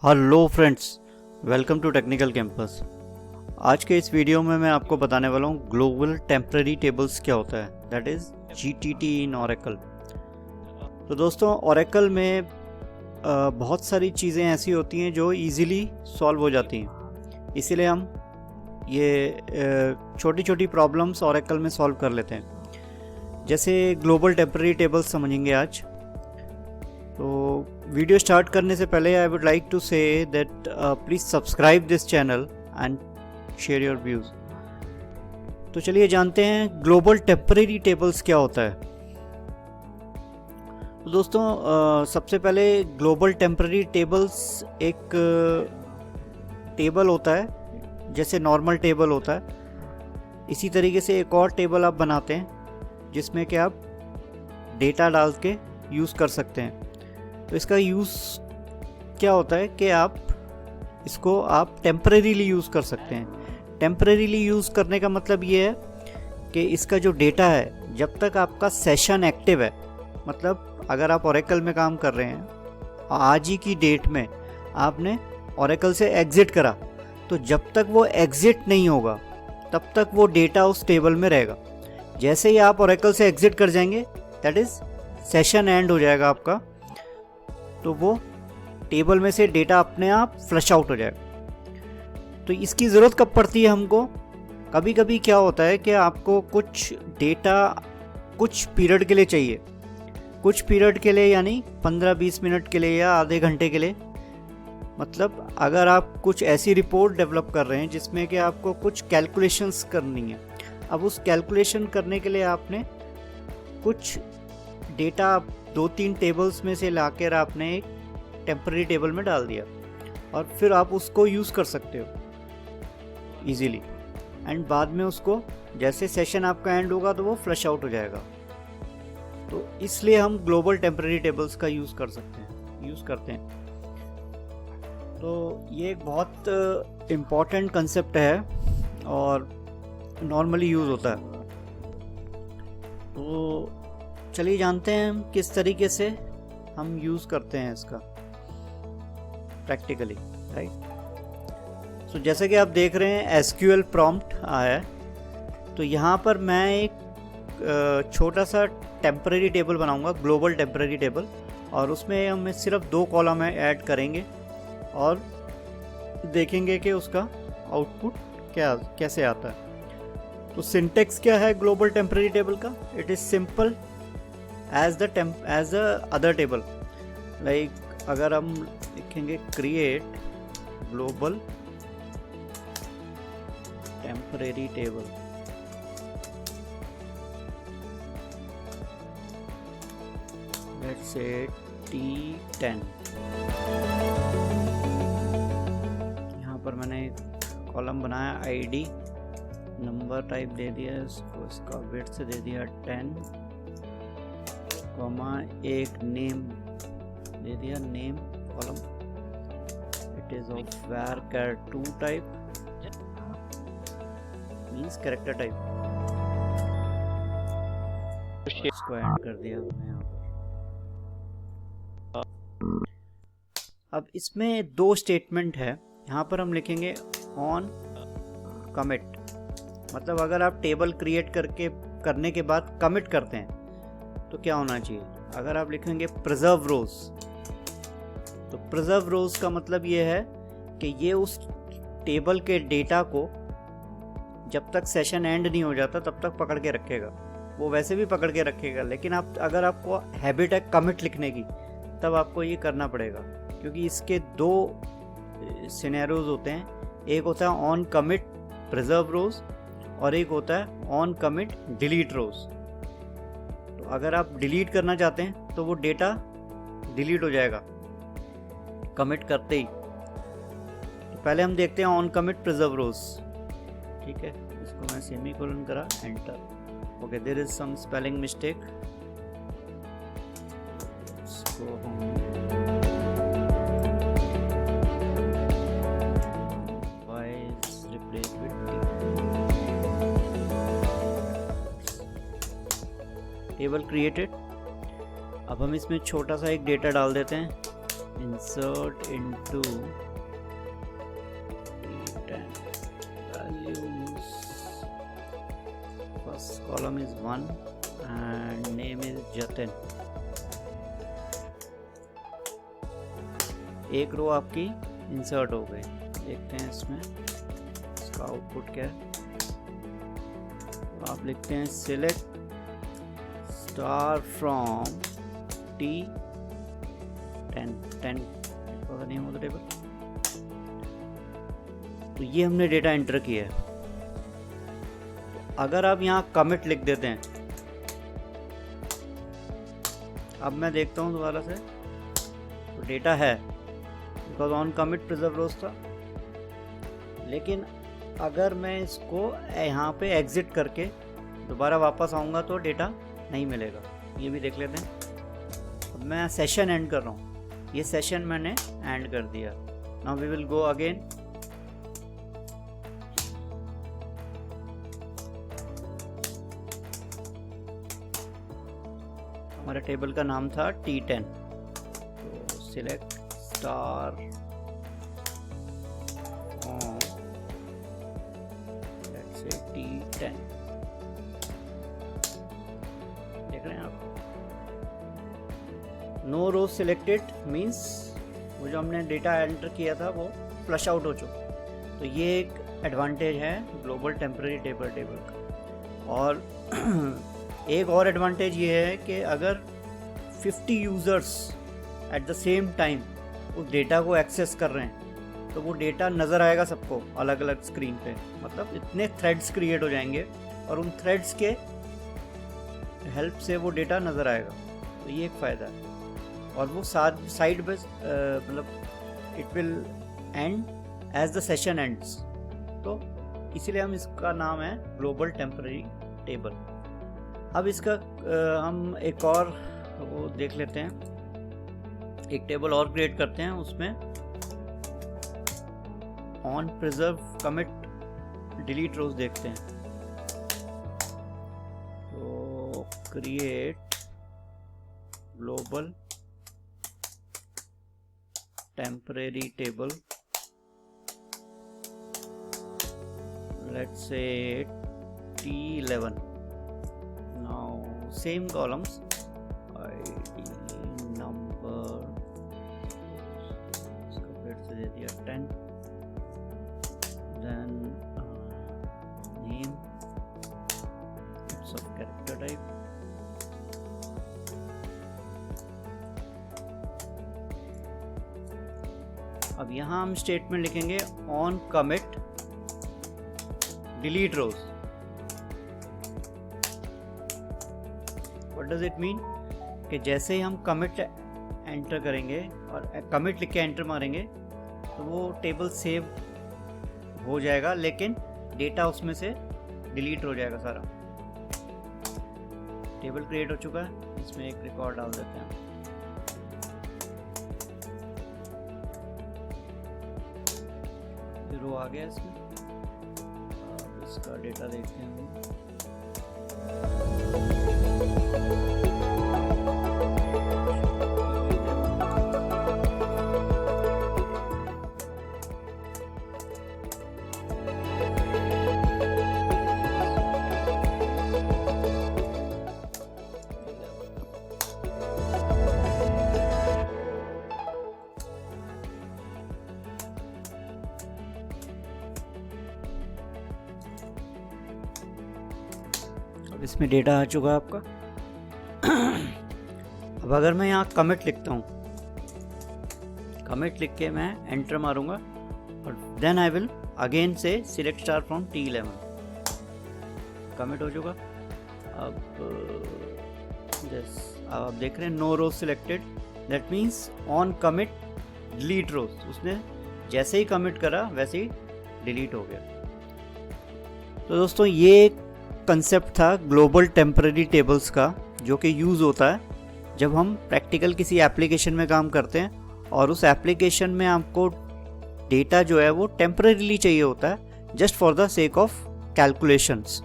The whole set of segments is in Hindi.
Hello friends, welcome to technical campus. आज के इस वीडियो में मैं आपको बताने वाला हूँ ग्लोबल टेम्पररी टेबल्स क्या होता है, that is GTT in Oracle. तो दोस्तों, ओरेकल में बहुत सारी चीज़ें ऐसी होती हैं जो इजीली सॉल्व हो जाती हैं, इसीलिए हम ये छोटी छोटी प्रॉब्लम्स ओरेकल में सॉल्व कर लेते हैं। जैसे ग्लोबल टेम्पररी टेबल्स समझेंगे आज। तो वीडियो स्टार्ट करने से पहले I would like to say that please subscribe this channel and share your views. तो चलिए जानते हैं ग्लोबल टेम्पररी टेबल्स क्या होता है। तो दोस्तों, सबसे पहले ग्लोबल टेम्पररी टेबल्स एक टेबल होता है, जैसे नॉर्मल टेबल होता है। इसी तरीके से एक और टेबल आप बनाते हैं जिसमें कि आप डेटा डाल के यूज़ कर सकते हैं। तो इसका यूज़ क्या होता है कि आप टेम्परेरीली यूज़ कर सकते हैं। टेम्परेरीली यूज़ करने का मतलब ये है कि इसका जो डेटा है, जब तक आपका सेशन एक्टिव है, मतलब अगर आप ओरेकल में काम कर रहे हैं, आज ही की डेट में आपने ओरेकल से एग्ज़िट करा, तो जब तक वो एग्ज़िट नहीं होगा तब तक वो डेटा उस टेबल में रहेगा। जैसे ही आप ओरेकल से एग्ज़िट कर जाएंगे, दैट इज़ सेशन एंड हो जाएगा आपका, तो वो टेबल में से डेटा अपने आप फ्लश आउट हो जाएगा। तो इसकी ज़रूरत कब पड़ती है हमको? कभी कभी क्या होता है कि आपको कुछ डेटा कुछ पीरियड के लिए चाहिए, कुछ पीरियड के लिए यानी 15-20 मिनट के लिए या आधे घंटे के लिए। मतलब अगर आप कुछ ऐसी रिपोर्ट डेवलप कर रहे हैं जिसमें कि आपको कुछ कैलकुलेशंस करनी है, अब उस कैलकुलेशन करने के लिए आपने कुछ डेटा 2-3 टेबल्स में से लाकर आपने एक टेम्पररी टेबल में डाल दिया और फिर आप उसको यूज़ कर सकते हो इजीली। एंड बाद में उसको जैसे सेशन आपका एंड होगा तो वो फ्लश आउट हो जाएगा। तो इसलिए हम ग्लोबल टेम्पररी टेबल्स का यूज़ करते हैं। तो ये एक बहुत इम्पॉर्टेंट कंसेप्ट है और नॉर्मली यूज़ होता है। तो चलिए जानते हैं हम किस तरीके से हम यूज़ करते हैं इसका प्रैक्टिकली, राइट। सो जैसे कि आप देख रहे हैं SQL प्रॉम्प्ट आया है। तो यहाँ पर मैं एक छोटा सा टेम्पररी टेबल बनाऊंगा, ग्लोबल टेम्पररी टेबल, और उसमें हम सिर्फ 2 कॉलम ऐड करेंगे और देखेंगे कि उसका आउटपुट कैसे आता है। तो सिंटेक्स क्या है ग्लोबल टेम्पररी टेबल का? It is simple as the other table। like अगर हम लिखेंगे create global temporary table, let's say T10। यहाँ पर मैंने कॉलम बनाया, ID नंबर टाइप दे दिया इसको, इसका विड्थ दे दिया 10, एक नेम दे दिया, name column, it is of var2 type, means character type, इसको ऐड कर दिया हमने यहाँ पर। अब इसमें 2 स्टेटमेंट है। यहाँ पर हम लिखेंगे ऑन कमिट, मतलब अगर आप टेबल क्रिएट करने के बाद कमिट करते हैं तो क्या होना चाहिए। अगर आप लिखेंगे प्रिजर्व रोज, तो प्रिजर्व रोज का मतलब ये है कि ये उस टेबल के डेटा को जब तक सेशन एंड नहीं हो जाता तब तक पकड़ के रखेगा। वो वैसे भी पकड़ के रखेगा, लेकिन अगर आपको हैबिट है कमिट लिखने की, तब आपको ये करना पड़ेगा, क्योंकि इसके 2 सिनेरियोज होते हैं। एक होता है ऑन कमिट प्रिजर्व रोज और एक होता है ऑन कमिट डिलीट रोज। अगर आप डिलीट करना चाहते हैं तो वो डेटा डिलीट हो जाएगा कमिट करते ही। तो पहले हम देखते हैं ऑन कमिट प्रिजर्व रोज, ठीक है। इसको मैं सेमीकोलन करा, enter. Okay, there is some spelling mistake, इसको हम रिप्लेस विद टेबल क्रिएटेड। अब हम इसमें छोटा सा एक डेटा डाल देते हैं, insert into T10 values. First column is 1 and name is Jatin. एक रो आपकी इंसर्ट हो गई। देखते हैं इसमें इसका आउटपुट क्या है। आप लिखते हैं select star from T10 for the name of the table. तो ये हमने डेटा एंटर किया है। अगर आप यहाँ कमिट लिख देते हैं, अब मैं देखता हूँ दोबारा से, तो डेटा है बिकॉज ऑन कमिट प्रिजर्व रोज था। लेकिन अगर मैं इसको यहाँ पे एग्जिट करके दोबारा वापस आऊँगा तो डेटा नहीं मिलेगा। ये भी देख लेते हैं। अब मैं सेशन एंड कर रहा हूँ, ये सेशन मैंने एंड कर दिया। Now we will go again. हमारा टेबल का नाम था T10, तो select star from let's say T10। देख रहे हैं आप, नो रोज सिलेक्टेड मींस वो जो हमने डेटा एंटर किया था वो फ्लश आउट हो चुका। तो ये एक एडवांटेज है ग्लोबल टेम्पररी टेबल का। और एक और एडवांटेज ये है कि अगर 50 users at the same time उस डेटा को एक्सेस कर रहे हैं तो वो डेटा नज़र आएगा सबको अलग अलग स्क्रीन पे। मतलब इतने थ्रेड्स क्रिएट हो जाएंगे और उन थ्रेड्स के हेल्प से वो डेटा नज़र आएगा। तो ये एक फ़ायदा है। और वो साइड बाय मतलब it will end as the session ends. तो इसीलिए हम इसका नाम है ग्लोबल टेम्पररी टेबल। अब इसका हम एक और वो देख लेते हैं। एक टेबल और क्रिएट करते हैं, उसमें ऑन प्रिजर्व कमिट डिलीट रोज देखते हैं। तो create global temporary table, let's say T11। now same columns, id number इसका फिर से दे दिया 10, then name, types of character type, अब यहाँ हम स्टेटमेंट लिखेंगे on commit delete rows. What does it mean कि जैसे ही हम कमिट एंटर करेंगे और कमिट लिख के एंटर मारेंगे तो वो टेबल सेव हो जाएगा, लेकिन डेटा उसमें से डिलीट हो जाएगा सारा। टेबल क्रिएट हो चुका है, इसमें एक रिकॉर्ड डाल देते हैं। रो आ गया इसमें। अब इसका डेटा देखते हैं हम। अब इसमें डेटा आ चुका है आपका। अब अगर मैं यहाँ कमिट लिखता हूँ, कमिट लिख के मैं एंटर मारूंगा और देन आई विल अगेन से select star from T11। Commit हो चुका। अब अब आप देख रहे हैं no rows selected, that means on commit delete rows. उसने जैसे ही कमिट करा वैसे ही डिलीट हो गया। तो दोस्तों ये कंसेप्ट था ग्लोबल टेम्पररी टेबल्स का, जो कि यूज़ होता है जब हम प्रैक्टिकल किसी एप्लीकेशन में काम करते हैं और उस एप्लीकेशन में आपको डेटा जो है वो टेम्पररीली चाहिए होता है, just for the sake of calculations.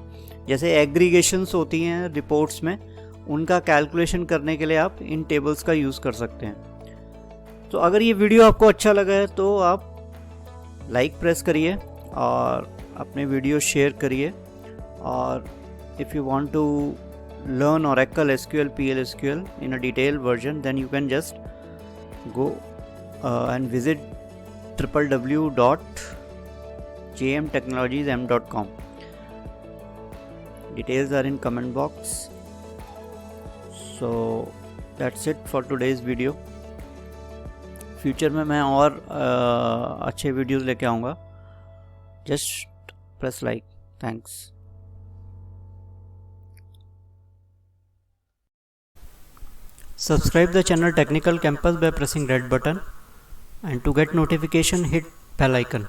जैसे एग्रीगेशंस होती हैं रिपोर्ट्स में, उनका कैलकुलेशन करने के लिए आप इन टेबल्स का यूज़ कर सकते हैं। तो अगर ये वीडियो आपको अच्छा लगा है तो आप लाइक प्रेस करिए और अपने वीडियो शेयर करिए। और if you want to learn Oracle SQL PL SQL in a detailed version, then you can just go and visit www.jmtechnologiesm.com. Details are in comment box. So that's it for today's video. Future में मैं और अच्छे वीडियोस लेके आऊँगा। Just press like. Thanks. Subscribe the channel Technical Campus by pressing red button, and to get notification hit bell icon.